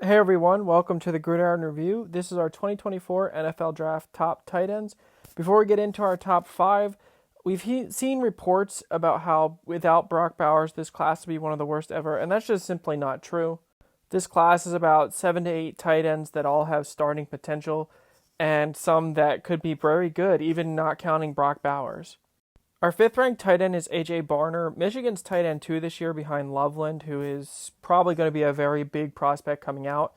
Hey everyone, welcome to the Gridiron Review. This is our 2024 NFL Draft top tight ends. Before we get into our top five, we've seen reports about how without Brock Bowers, this class would be one of the worst ever, and that's just simply not true. This class is about 7 to 8 tight ends that all have starting potential, and some that could be very good, even not counting Brock Bowers. Our fifth ranked tight end is A.J. Barner, Michigan's tight end 2 this year behind Loveland, who is probably going to be a very big prospect coming out.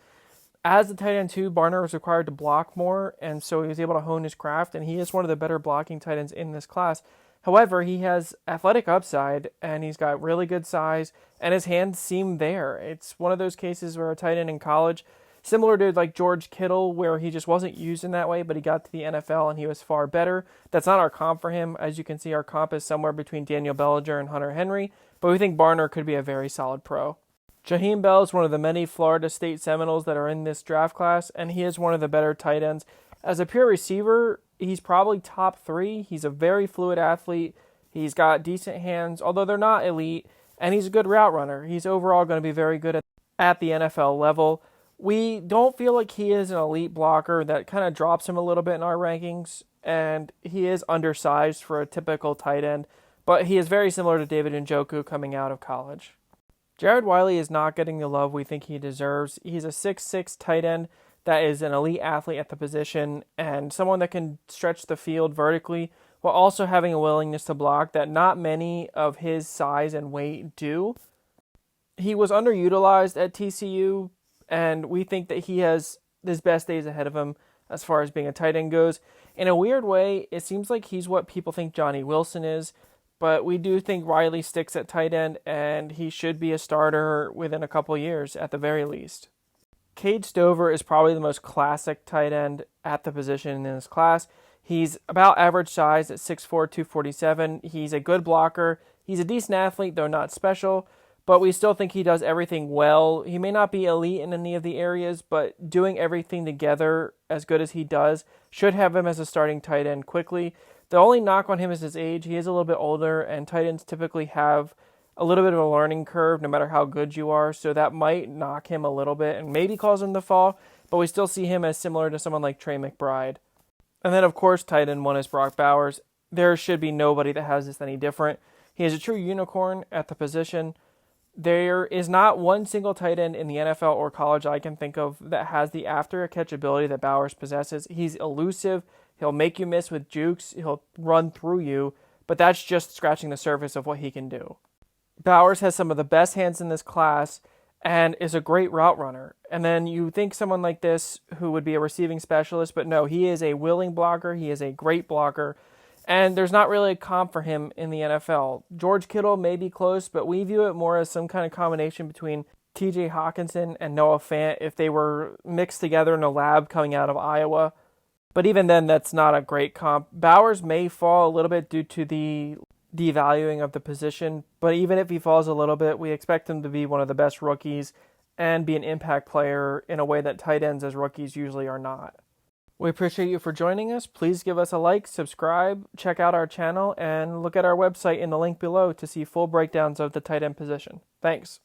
As the tight end 2, Barner was required to block more, and so he was able to hone his craft, and he is one of the better blocking tight ends in this class. However, he has athletic upside, and he's got really good size, and his hands seem there. It's one of those cases where a tight end in college, similar to like George Kittle, where he just wasn't used in that way, but he got to the NFL and he was far better. That's not our comp for him. As you can see, our comp is somewhere between Daniel Bellinger and Hunter Henry, but we think Barner could be a very solid pro. Jaheim Bell is one of the many Florida State Seminoles that are in this draft class, and he is one of the better tight ends. As a pure receiver, he's probably top 3. He's a very fluid athlete. He's got decent hands, although they're not elite, and he's a good route runner. He's overall going to be very good at the NFL level. We don't feel like he is an elite blocker. That kind of drops him a little bit in our rankings, and he is undersized for a typical tight end, but he is very similar to David Njoku coming out of college. Jared Wiley is not getting the love we think he deserves. He's a 6'6" tight end that is an elite athlete at the position and someone that can stretch the field vertically while also having a willingness to block that not many of his size and weight do. He was underutilized at TCU, and we think that he has his best days ahead of him as far as being a tight end goes. In a weird way, it seems like he's what people think Johnny Wilson is, but we do think Riley sticks at tight end, and he should be a starter within a couple years at the very least. Cade Stover is probably the most classic tight end at the position in this class. He's about average size at 6'4", 247. He's a good blocker. He's a decent athlete, though not special, but we still think he does everything well. He may not be elite in any of the areas, but doing everything together as good as he does should have him as a starting tight end quickly. The only knock on him is his age. He is a little bit older, and tight ends typically have a little bit of a learning curve no matter how good you are, so that might knock him a little bit and maybe cause him to fall, but we still see him as similar to someone like Trey McBride. And then, of course, tight end 1 is Brock Bowers. There should be nobody that has this any different. He is a true unicorn at the position. There is not one single tight end in the NFL or college I can think of that has the after-catch ability that Bowers possesses. He's elusive. He'll make you miss with jukes. He'll run through you, but that's just scratching the surface of what he can do. Bowers has some of the best hands in this class and is a great route runner. And then you think someone like this who would be a receiving specialist, but no, he is a willing blocker. He is a great blocker. And there's not really a comp for him in the NFL. George Kittle may be close, but we view it more as some kind of combination between TJ Hawkinson and Noah Fant if they were mixed together in a lab coming out of Iowa. But even then, that's not a great comp. Bowers may fall a little bit due to the devaluing of the position, but even if he falls a little bit, we expect him to be one of the best rookies and be an impact player in a way that tight ends as rookies usually are not. We appreciate you for joining us. Please give us a like, subscribe, check out our channel, and look at our website in the link below to see full breakdowns of the tight end position. Thanks.